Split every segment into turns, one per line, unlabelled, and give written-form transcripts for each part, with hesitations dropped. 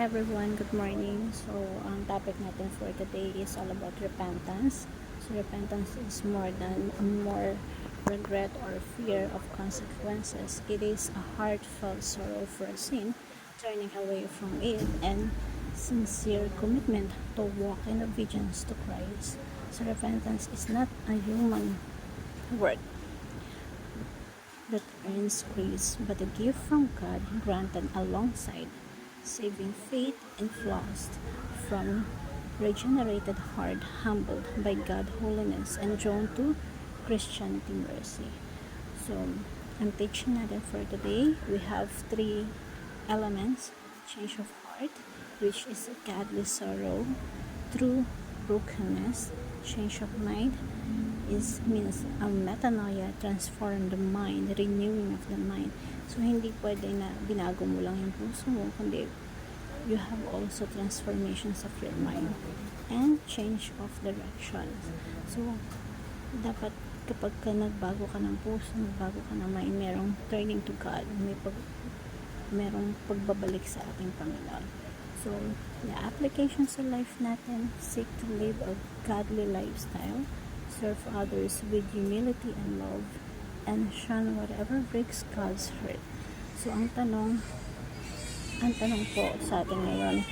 everyone, good morning. So, ang topic natin for today is all about repentance. So, repentance is more regret or fear of consequences. It is a heartfelt sorrow for a sin, turning away from it, and sincere commitment to walk in obedience to Christ. So, repentance is not a human work that earns grace, but a gift from God granted alongside saving faith and flaws from regenerated heart, humbled by God holiness and drawn to Christianity mercy. So, ang teaching natin for today, we have three elements: change of heart, which is godly sorrow, true brokenness; change of mind means metanoia, transform the mind, renewing of the mind. So, hindi pwede na binago mo lang yung puso mo, kundi you have also transformations of your mind and change of directions. So, dapat kapag nagbago ka ng puso, nagbago ka ng mind, merong turning to God, merong pagbabalik sa ating Panginoon. So, the application sa life natin: seek to live a godly lifestyle, serve others with humility and love, and shun whatever breaks God's heart. So, ang tanong po sa atin ngayon,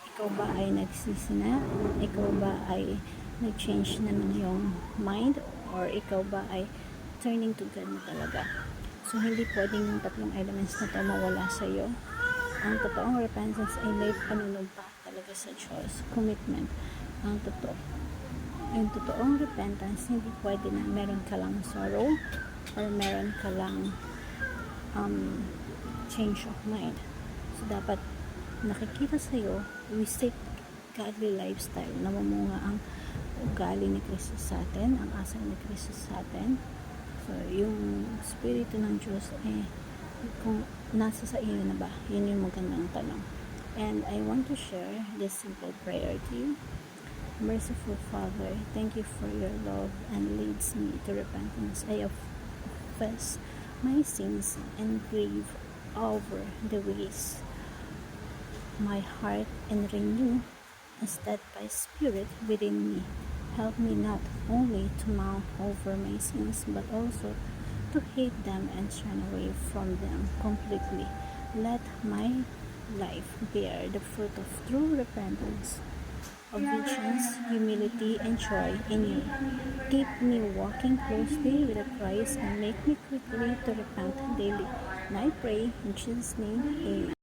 ikaw ba ay nagsisi na? Ikaw ba ay nag-change na ng iyong mind? Or ikaw ba ay turning to God na talaga? So, hindi pwedeng yung tatlong elements na to mawala sa iyo. Ang totoong repentance ay may panunumpa talaga sa Diyos, commitment. Yung totoong repentance, hindi pwede na meron ka lang sorrow or meron ka lang change of mind. So, dapat nakikita sa iyo, we seek godly lifestyle, namumunga ang ugali ni Kristo sa atin, ang asal ni Kristo sa atin. So, yung Espiritu ng Diyos kung nasa sa iyo na ba? Yun yung magandang tanong. And I want to share this simple prayer to you. Merciful Father, thank you for your love and leads me to repentance. I confess my sins and grieve over the ways my heart and renew a steadfast spirit within me. Help me not only to mount over my sins, but also to hate them and turn away from them completely. Let my life bear the fruit of true repentance, obedience, humility, and joy in you. Keep me walking closely with Christ and make me quickly to repent daily. And I pray in Jesus' name, amen.